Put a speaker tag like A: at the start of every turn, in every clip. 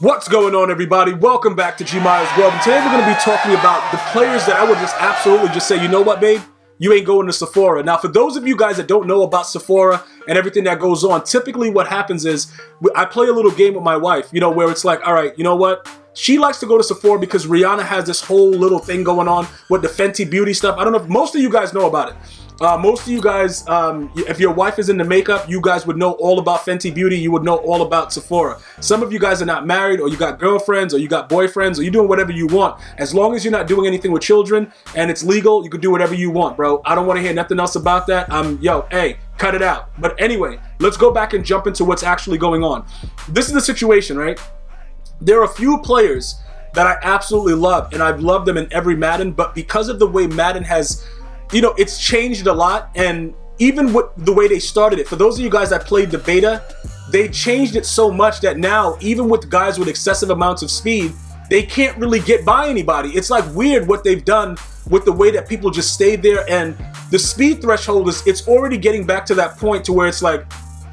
A: What's going on, everybody? Welcome back to GmiasWorld, and today we're going to be talking about the players that I would just absolutely just say, you know what, babe? You ain't going to Sephora. Now, for those of you guys that don't know about Sephora and everything that goes on, typically what happens is I play a little game with my wife, you know, where it's like, all right, you know what? She likes to go to Sephora because Rihanna has this whole little thing going on with the Fenty Beauty stuff. I don't know if most of you guys know about it. Most of you guys, if your wife is into makeup, you guys would know all about Fenty Beauty. You would know all about Sephora. Some of you guys are not married, or you got girlfriends, or you got boyfriends, or you're doing whatever you want. As long as you're not doing anything with children and it's legal, you can do whatever you want, bro. I don't want to hear nothing else about that. Hey, cut it out. But anyway, let's go back and jump into what's actually going on. This is the situation, right? There are a few players that I absolutely love, and I've loved them in every Madden, but because of the way Madden has, you know, it's changed a lot, and even with the way they started it, for those of you guys that played the beta, they changed it so much that now, even with guys with excessive amounts of speed, they can't really get by anybody. It's like weird what they've done with the way that people just stay there, and the speed threshold it's already getting back to that point to where it's like,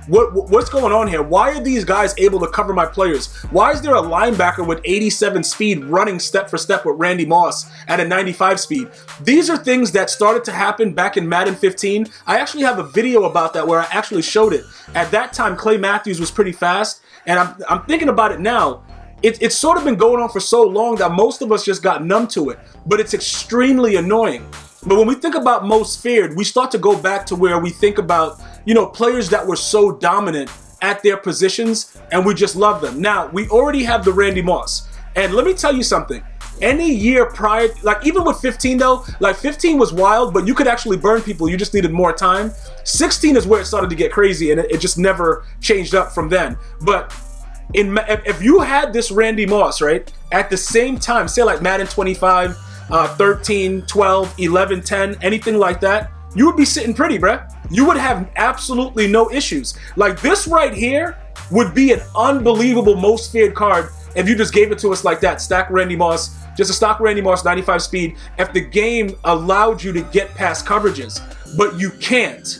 A: what's going on here? Why are these guys able to cover my players? Why is there a linebacker with 87 speed running step for step with Randy Moss at a 95 speed? These are things that started to happen back in Madden 15. I actually have a video about that where I actually showed it. At that time, Clay Matthews was pretty fast, and I'm thinking about it now. It's sort of been going on for so long that most of us just got numb to it, but it's extremely annoying. But when we think about most feared, we start to go back to where we think about, you know, players that were so dominant at their positions, and we just love them. Now, we already have the Randy Moss. And let me tell you something. Any year prior, like even with 15 though, like 15 was wild, but you could actually burn people. You just needed more time. 16 is where it started to get crazy, and it just never changed up from then. But if you had this Randy Moss, right, at the same time, say like Madden 25, 13, 12, 11, 10, anything like that, you would be sitting pretty, bruh. You would have absolutely no issues. Like this right here would be an unbelievable most feared card if you just gave it to us like that. Stack Randy Moss, just a stock Randy Moss, 95 speed, if the game allowed you to get past coverages, but you can't.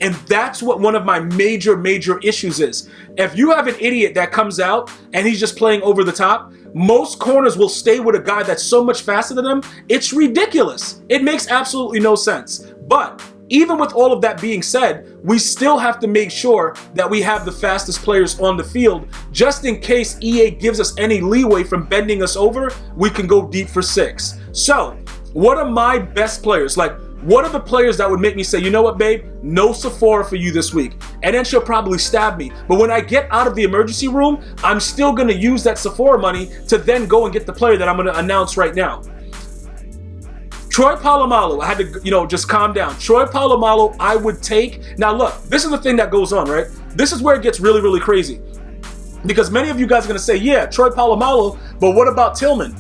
A: And that's what one of my major issues is. If you have an idiot that comes out and he's just playing over the top, most corners will stay with a guy that's so much faster than them. It's ridiculous. It makes absolutely no sense. But even with all of that being said, we still have to make sure that we have the fastest players on the field, just in case EA gives us any leeway from bending us over. We can go deep for 6. So what are my best players? Like, what are the players that would make me say, you know what, babe, no Sephora for you this week? And then she'll probably stab me. But when I get out of the emergency room, I'm still going to use that Sephora money to then go and get the player that I'm going to announce right now. Troy Polamalu, I had to, you know, just calm down. Troy Polamalu, I would take. Now, look, this is the thing that goes on, right? This is where it gets really crazy. Because many of you guys are going to say, yeah, Troy Polamalu, but what about Tillman?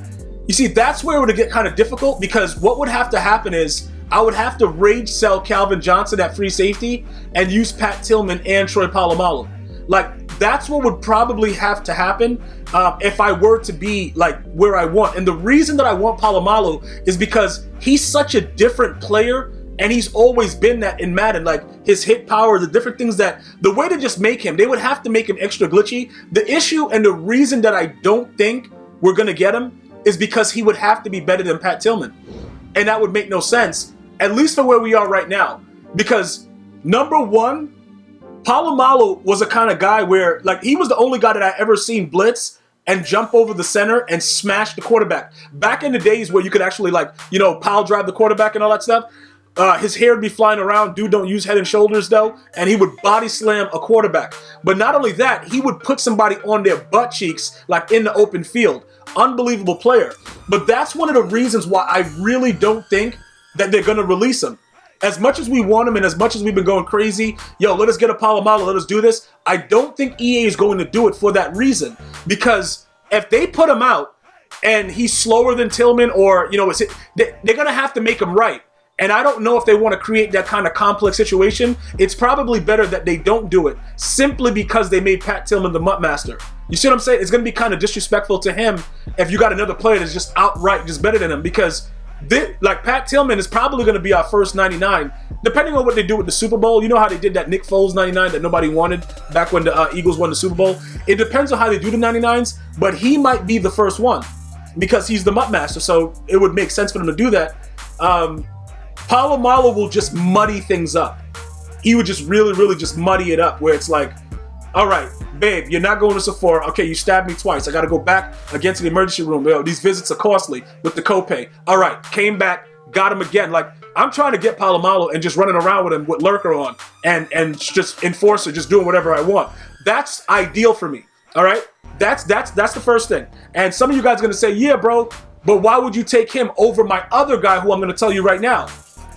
A: You see, that's where it would get kind of difficult, because what would have to happen is I would have to rage sell Calvin Johnson at free safety and use Pat Tillman and Troy Polamalu. Like, that's what would probably have to happen if I were to be like where I want. And the reason that I want Polamalu is because he's such a different player, and he's always been that in Madden. Like his hit power, the different things that, the way to just make him, they would have to make him extra glitchy. The issue and the reason that I don't think we're going to get him is because he would have to be better than Pat Tillman. And that would make no sense, at least for where we are right now. Because number one, Polamalu was a kind of guy where, like, he was the only guy that I ever seen blitz and jump over the center and smash the quarterback. Back in the days where you could actually, like, you know, pile drive the quarterback and all that stuff, his hair would be flying around. Dude don't use Head and Shoulders though, and he would body slam a quarterback. But not only that, he would put somebody on their butt cheeks, like in the open field. Unbelievable player. But that's one of the reasons why I really don't think that they're going to release him. As much as we want him, and as much as we've been going crazy, yo, let us get a Polamalu, let us do this, I don't think EA is going to do it for that reason. Because if they put him out and he's slower than Tillman, or, you know, they're going to have to make him right. And I don't know if they want to create that kind of complex situation. It's probably better that they don't do it, simply because they made Pat Tillman the Mutt Master. You see what I'm saying? It's going to be kind of disrespectful to him if you got another player that's just outright just better than him, because like Pat Tillman is probably going to be our first 99, depending on what they do with the Super Bowl. You know how they did that Nick Foles 99 that nobody wanted back when the Eagles won the Super Bowl? It depends on how they do the 99s, but he might be the first one because he's the Mutt Master, so it would make sense for them to do that. Polamalu will just muddy things up. He would just really just muddy it up where it's like, all right, babe, you're not going to Sephora. Okay, you stabbed me twice. I got to go back again to the emergency room. Yo, these visits are costly with the copay. All right, came back, got him again. Like, I'm trying to get Polamalu and just running around with him with Lurker on and just Enforcer, just doing whatever I want. That's ideal for me, all right? That's the first thing. And some of you guys are going to say, yeah, bro, but why would you take him over my other guy who I'm going to tell you right now?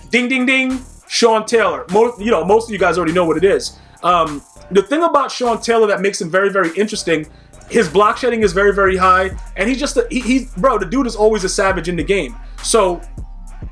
A: Ding, ding, ding, Sean Taylor. Most of you guys already know what it is. The thing about Sean Taylor that makes him very interesting, his block shedding is very high, and he's just bro, the dude is always a savage in the game. So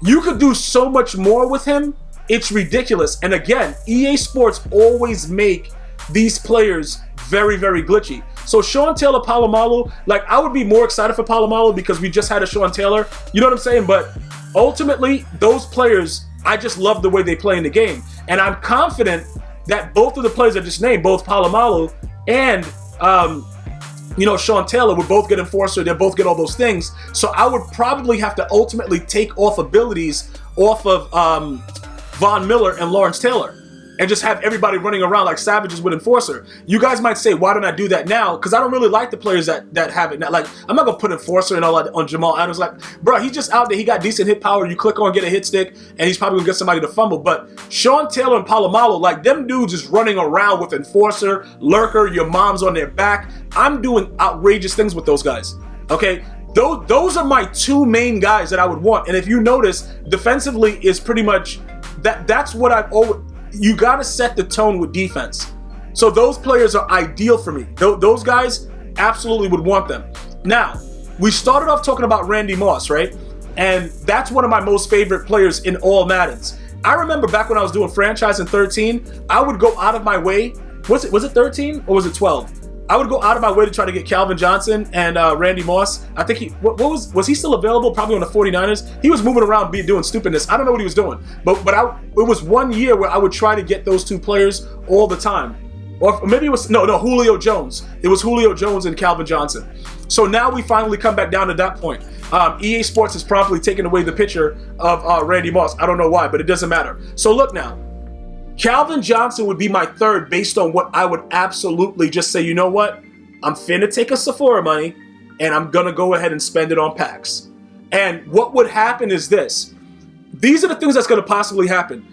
A: you could do so much more with him. It's ridiculous. And again, EA Sports always make these players very glitchy. So Sean Taylor, Polamalu, like I would be more excited for Polamalu because we just had a Sean Taylor. You know what I'm saying? But ultimately, those players, I just love the way they play in the game, and I'm confident that both of the players I just named, both Polamalu and Sean Taylor, would both get Enforcer. They'll both get all those things. So I would probably have to ultimately take off abilities off of Von Miller and Lawrence Taylor and just have everybody running around like savages with Enforcer. You guys might say, why don't I do that now? Because I don't really like the players that have it now. Like, I'm not going to put Enforcer and all that on Jamal Adams. Like, bro, he's just out there. He got decent hit power. You click on, get a hit stick, and he's probably going to get somebody to fumble. But Sean Taylor and Polamalu, like, them dudes is running around with Enforcer, Lurker, your mom's on their back. I'm doing outrageous things with those guys, okay? Those are my two main guys that I would want. And if you notice, defensively is pretty much, that's what I've always... You got to set the tone with defense. So those players are ideal for me. Those guys, absolutely would want them. Now, we started off talking about Randy Moss, right? And that's one of my most favorite players in all Maddens. I remember back when I was doing franchise in 13, I would go out of my way. Was it 13 or was it 12? I would go out of my way to try to get Calvin Johnson and Randy Moss. I think was he still available? Probably on the 49ers. He was moving around doing stupidness. I don't know what he was doing. But it was one year where I would try to get those two players all the time. Or maybe it was, no, Julio Jones. It was Julio Jones and Calvin Johnson. So now we finally come back down to that point. EA Sports has promptly taken away the picture of Randy Moss. I don't know why, but it doesn't matter. So look now. Calvin Johnson would be my third based on what I would absolutely just say, you know what? I'm finna take a Sephora money and I'm gonna go ahead and spend it on packs. And what would happen is this. These are the things that's gonna possibly happen.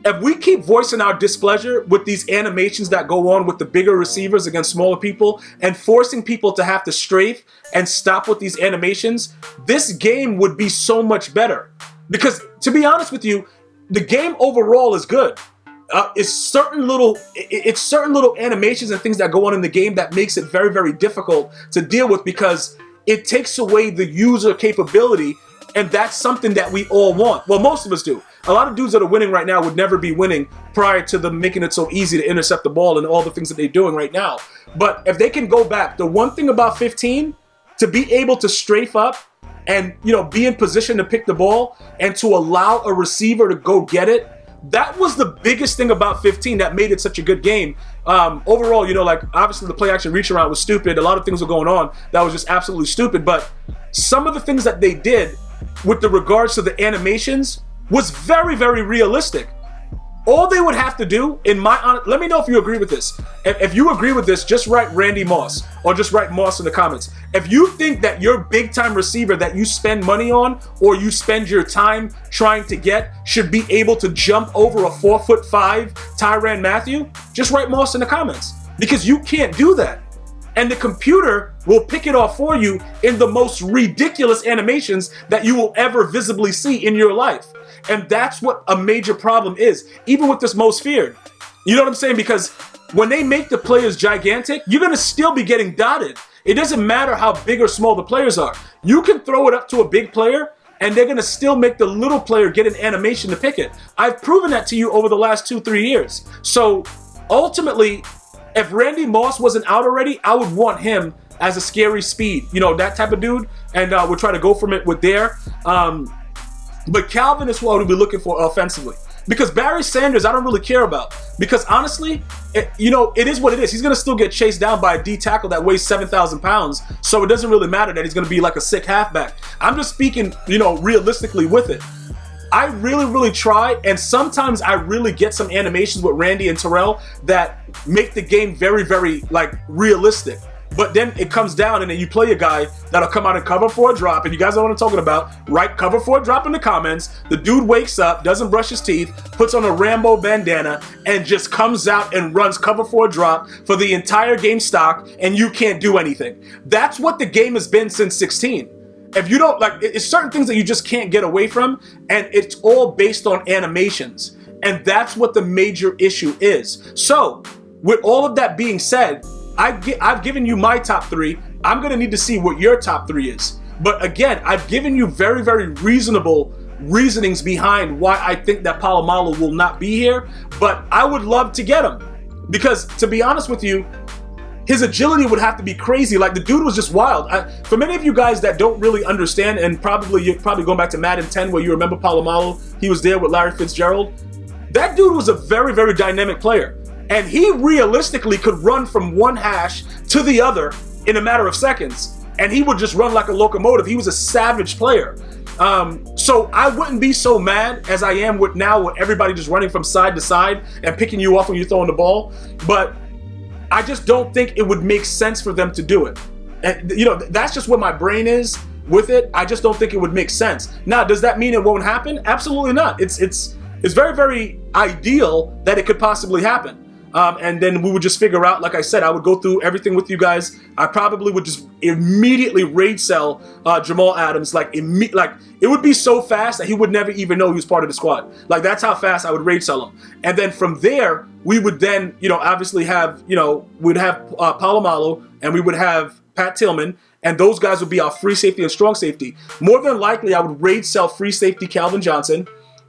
A: If we keep voicing our displeasure with these animations that go on with the bigger receivers against smaller people and forcing people to have to strafe and stop with these animations, this game would be so much better. Because to be honest with you, the game overall is good. It's certain little animations and things that go on in the game that makes it very difficult to deal with because it takes away the user capability, and that's something that we all want. Well, most of us do. A lot of dudes that are winning right now would never be winning prior to them making it so easy to intercept the ball and all the things that they're doing right now. But if they can go back, the one thing about 15, to be able to strafe up and be in position to pick the ball and to allow a receiver to go get it, that was the biggest thing about 15 that made it such a good game. Overall, like obviously the play action reach around was stupid. A lot of things were going on that was just absolutely stupid. But some of the things that they did with the regards to the animations was very realistic. All they would have to do, let me know if you agree with this. If you agree with this, just write Randy Moss or just write Moss in the comments. If you think that your big time receiver that you spend money on or you spend your time trying to get should be able to jump over a 4'5" Tyrann Mathieu, just write Moss in the comments because you can't do that. And the computer will pick it off for you in the most ridiculous animations that you will ever visibly see in your life. And that's what a major problem is, even with this most feared. You know what I'm saying? Because when they make the players gigantic, you're going to still be getting dotted. It doesn't matter how big or small the players are. You can throw it up to a big player, and they're going to still make the little player get an animation to pick it. I've proven that to you over the last 2-3 years. So ultimately, if Randy Moss wasn't out already, I would want him as a scary speed. That type of dude. And we'll try to go from it with there. But Calvin is what we'll be looking for offensively. Because Barry Sanders, I don't really care about. Because honestly, it is what it is. He's going to still get chased down by a D tackle that weighs 7,000 pounds. So it doesn't really matter that he's going to be like a sick halfback. I'm just speaking, realistically with it. I really try, and sometimes I really get some animations with Randy and Terrell that make the game very, like, realistic. But then it comes down, and then you play a guy that'll come out and cover for a drop, and you guys know what I'm talking about. Write cover for a drop in the comments. The dude wakes up, doesn't brush his teeth, puts on a Rambo bandana, and just comes out and runs cover for a drop for the entire game stock, and you can't do anything. That's what the game has been since 16. If you don't, like, it's certain things that you just can't get away from, and it's all based on animations. And that's what the major issue is. So, with all of that being said, I've given you my top 3. I'm going to need to see what your top 3 is. But again, I've given you very reasonable reasonings behind why I think that Polamalu will not be here. But I would love to get him. Because, to be honest with you, his agility would have to be crazy. Like, the dude was just wild. For many of you guys that don't really understand, and you're probably going back to Madden 10 where you remember Polamalu, he was there with Larry Fitzgerald. That dude was a very dynamic player. And he realistically could run from one hash to the other in a matter of seconds. And he would just run like a locomotive. He was a savage player. So I wouldn't be so mad as I am with everybody just running from side to side and picking you off when you're throwing the ball. But I just don't think it would make sense for them to do it. And, that's just what my brain is with it. I just don't think it would make sense. Now, does that mean it won't happen? Absolutely not. It's very ideal that it could possibly happen. And then we would just figure out, like I said, I would go through everything with you guys. I probably would just immediately raid sell Jamal Adams. Like, it would be so fast that he would never even know he was part of the squad. Like, that's how fast I would raid sell him. And then from there, we would then, obviously have, we'd have Polamalu, and we would have Pat Tillman, and those guys would be our free safety and strong safety. More than likely, I would raid sell free safety Calvin Johnson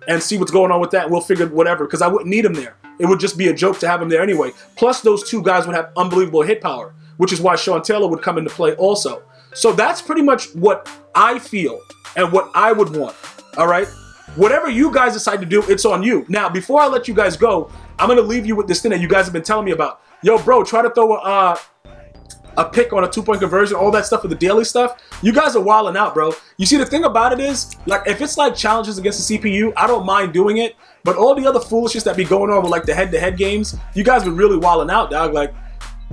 A: and see what's going on with that, and we'll figure whatever, because I wouldn't need him there. It would just be a joke to have him there anyway. Plus, those two guys would have unbelievable hit power, which is why Sean Taylor would come into play also. So that's pretty much what I feel and what I would want, all right? Whatever you guys decide to do, it's on you. Now, before I let you guys go, I'm going to leave you with this thing that you guys have been telling me about. Yo, bro, try to throw a pick on a 2-point conversion, all that stuff with the daily stuff. You guys are wilding out, bro. You see, the thing about it is, like, if it's like challenges against the CPU, I don't mind doing it. But all the other foolishness that be going on with, like, the head-to-head games, you guys been really wilding out, dog. Like,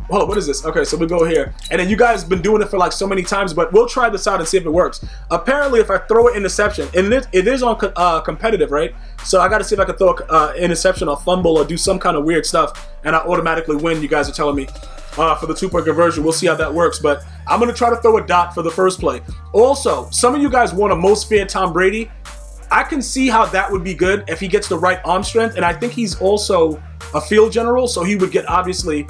A: hold on, what is this? Okay, so we go here. And then you guys been doing it for, like, so many times, but we'll try this out and see if it works. Apparently, if I throw an interception, and it is on competitive, right? So I got to see if I can throw an interception or fumble or do some kind of weird stuff, and I automatically win, you guys are telling me. For the 2-point conversion. We'll see how that works, but I'm going to try to throw a dot for the first play. Also, some of you guys want a most feared Tom Brady. I can see how that would be good if he gets the right arm strength, and I think he's also a field general, so he would get, obviously,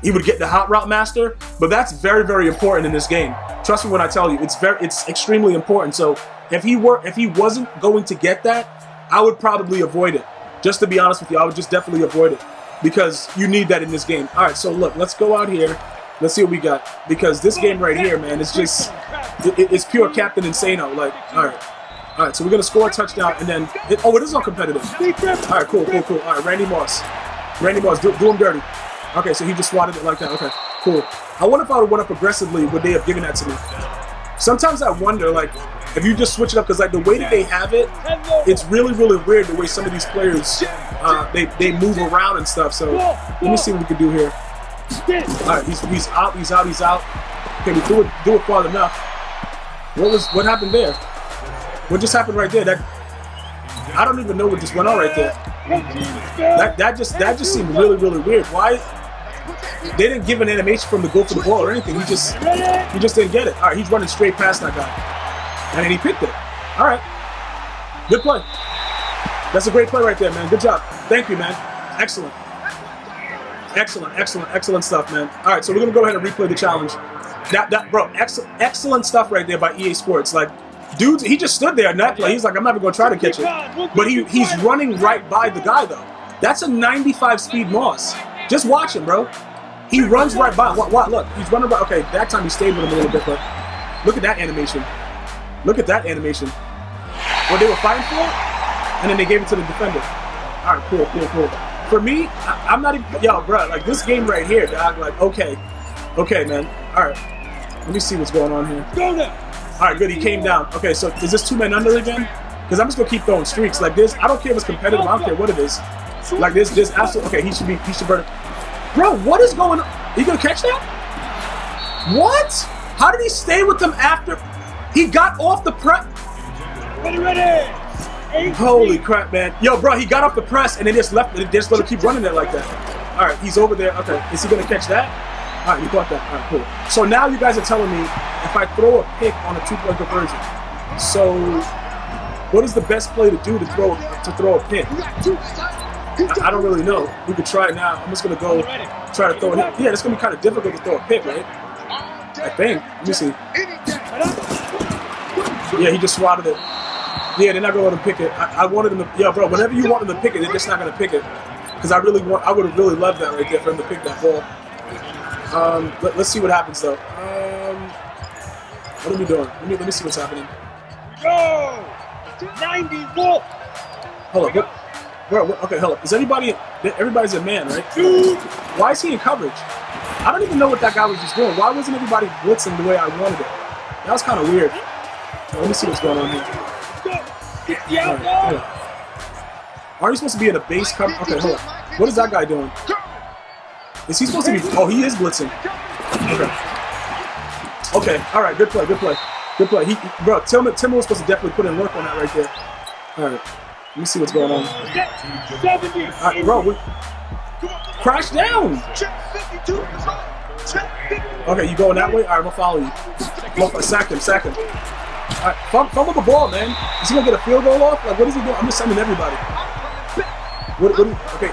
A: he would get the hot route master, but that's very important in this game. Trust me when I tell you, it's extremely important. So if he wasn't going to get that, I would probably avoid it. Just to be honest with you, I would just definitely avoid it, because you need that in this game. All right, so look, let's go out here. Let's see what we got. Because this game right here, man, it's just, it's pure Captain Insano. Like, all right, so we're going to score a touchdown, and then, it is on competitive. All right, cool. All right, Randy Moss, do him dirty. Okay, so he just swatted it like that. Okay, cool. I wonder if I would went up aggressively, would they have given that to me? Sometimes I wonder, like, if you just switch it up, because, like, the way that they have it, it's really weird the way some of these players, they move around and stuff. So let me see what we can do here. All right, he's out. Okay, we do it far enough. What happened there? What just happened right there? I don't even know what just went on right there. That just seemed really weird. Why? They didn't give an animation for him to go for the ball or anything. He just didn't get it. All right, he's running straight past that guy, and then he picked it. All right, good play. That's a great play right there, man. Good job. Thank you, man. Excellent stuff, man. All right, so we're gonna go ahead and replay the challenge. Bro, excellent stuff right there by EA Sports. Like, dude, he just stood there in that play. He's like, I'm not even gonna try to catch it. But he's running right by the guy though. That's a 95 speed Moss. Just watch him, bro. He runs right by. What? Look, he's running right. Okay, that time he stayed with him a little bit, but look at that animation. what they were fighting for, and then they gave it to the defender. All right, cool. For me, I'm not even, yo, bro, like this game right here, dog. Like, okay, man. All right, let me see what's going on here.
B: Go now.
A: All right, good. He came down. Okay, so is this 2 men under again? Because I'm just gonna keep throwing streaks like this. I don't care if it's competitive. I don't care what it is. Like this absolutely. Okay, he should burn it. Bro, what is going on? He gonna catch that? What? How did he stay with them after he got off the press?
B: Ready.
A: Holy crap, man. Yo, bro, he got off the press and they just left. They're just gonna keep running it like that. All right, he's over there. Okay, is he gonna catch that? All right, you caught that. All right, cool. So now you guys are telling me if I throw a pick on a 2-point conversion. So what is the best play to do to throw a pick? I don't really know. We could try it now. I'm just gonna go try to throw it. Yeah, it's gonna be kind of difficult to throw a pick, right? I think. Let me see. Yeah, he just swatted it. Yeah, they're not gonna let him pick it. I wanted him to. Yeah, bro. Whenever you want him to pick it, they're just not gonna pick it. Because I would have really loved that right there for him to pick that ball. Let's see what happens though. What are we doing? Let me see what's happening.
B: Go. 90 volt.
A: Hold up. Bro, okay, hold up. Everybody's a man, right? Why is he in coverage? I don't even know what that guy was just doing. Why wasn't everybody blitzing the way I wanted it? That was kind of weird. Let me see what's going on here. Hold up. Aren't you supposed to be in a base cover? Okay, hold up. What is that guy doing? Is he supposed to be? Oh, he is blitzing. Okay. All right. Good play. Bro, Timmer was supposed to definitely put in work on that right there. All right. Let me see what's going on. All right, bro. Crash down. Okay, you going that way? All right, I'm gonna follow you. Sack him. All right, fumble the ball, man. Is he gonna get a field goal off? Like, what is he doing? I'm just sending everybody. Okay,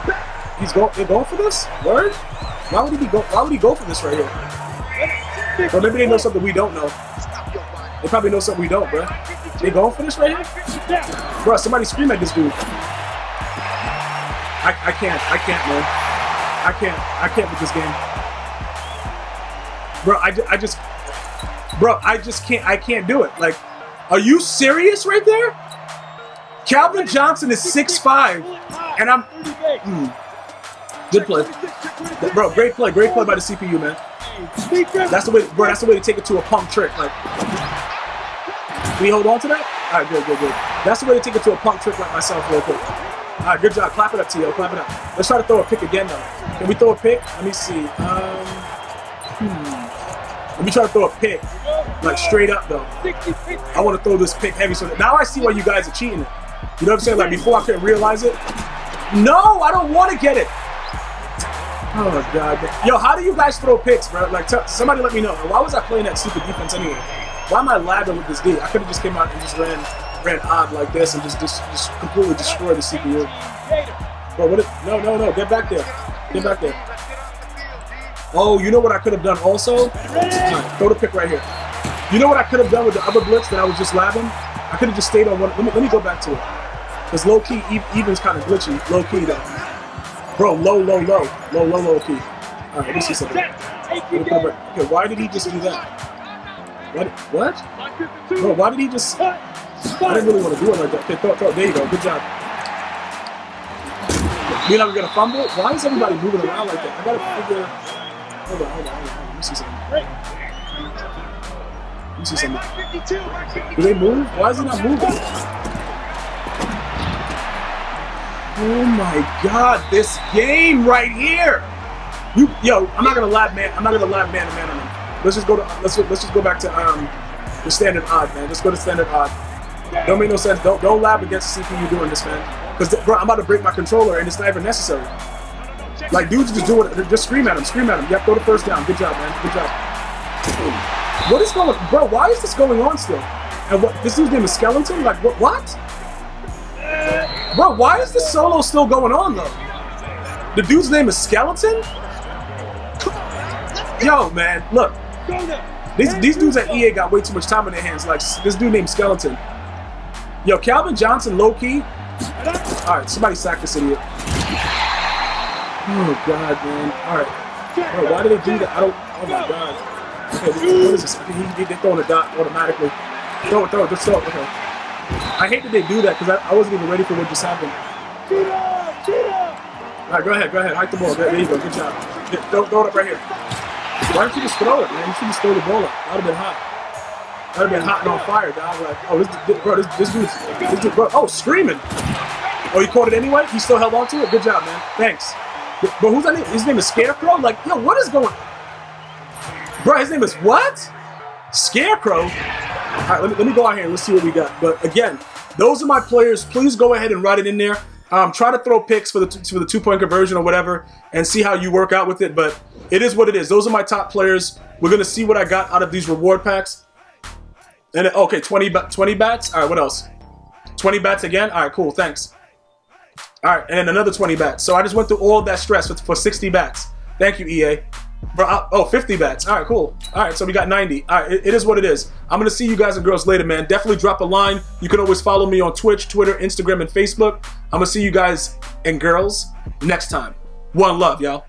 A: they're going for this? Word? Why would he go for this right here? Or maybe they know something we don't know. They probably know something we don't, bro. They going for this right here? Bro, somebody scream at this dude. I can't, man. I can't with this game. Bro, I just can't do it. Like, are you serious right there? Calvin Johnson is 6'5", and I'm... Good play. Bro, great play by the CPU, man. That's the way, bro, that's the way to take it to a pump trick. Like, can we hold on to that? All right, good. That's the way to take it to a pump trick like myself real quick. All right, good job. Clap it up, T.O. Clap it up. Let's try to throw a pick again, though. Can we throw a pick? Let me see. Let me try to throw a pick, like straight up, though. I want to throw this pick heavy. So now I see why you guys are cheating it. You know what I'm saying? Like, before I couldn't realize it. No, I don't want to get it. Oh, God. Yo, how do you guys throw picks, bro? Like, somebody let me know. Why was I playing that stupid defense anyway? Why am I lagging with this D? I could have just came out and just ran odd like this and just completely destroyed the CPU. Bro, what is... No. Get back there. Oh, you know what I could have done also? Right, throw the pick right here. You know what I could have done with the other blitz that I was just labbing? I could have just stayed on one. Let me go back to it. Because low-key, even's kind of glitchy. Low-key, though. Bro, low key. All right, let me see something. Okay, why did he just do that? What? Bro, why did he just... I didn't really want to do it like that. Okay, throw. There you go. Good job. You're not going to fumble? Why is everybody moving around like that? I got to figure... Hold on. Let me see something. Do they move? Why is he not moving? Oh my God, this game right here. Yo, I'm not gonna lab man to man on him. Let's just go back to the standard odd, man. Let's go to standard odd. Don't make no sense. Don't lab against the CPU doing this, man. Because bro, I'm about to break my controller and it's not even necessary. Like dudes just do it, just scream at him. Yep, go to first down. Good job, man. Good job. What is going on? Bro, why is this going on still? And what, this dude's name is Skeleton? Like, what? Bro, why is this solo still going on, though? The dude's name is Skeleton? Yo, man, look. These dudes at EA got way too much time on their hands. Like, this dude named Skeleton. Yo, Calvin Johnson, low-key. All right, somebody sack this idiot. Oh, God, man. All right. Bro, why did they do that? Oh, my God. Okay, what is this? They're throwing a dot automatically. Throw it. Just throw it. Okay. I hate that they do that because I wasn't even ready for what just happened. All right, go ahead. Hike the ball. There you go. Good job. Throw it up right here. Why don't you just throw it, man? You should just throw the ball up. That would have been hot. That would have been hot and on fire. I was like, oh, this dude, bro. Oh, screaming. Oh, he caught it anyway? He still held on to it? Good job, man. Thanks. But who's that name? His name is Scarecrow? Like, yo, what is going on? Bro, his name is what? Scarecrow? All right, let me go out here and let's see what we got. But again, those are my players. Please go ahead and write it in there. Try to throw picks for the 2-point conversion or whatever and see how you work out with it. But it is what it is. Those are my top players. We're going to see what I got out of these reward packs. And okay, 20 bats. All right, what else? 20 bats again? All right, cool. Thanks. All right, and then another 20 bats. So I just went through all that stress for 60 bats. Thank you, EA. Bro, 50 bats. All right, cool. All right, so we got 90. All right, it is what it is. I'm going to see you guys and girls later, man. Definitely drop a line. You can always follow me on Twitch, Twitter, Instagram, and Facebook. I'm going to see you guys and girls next time. One love, y'all.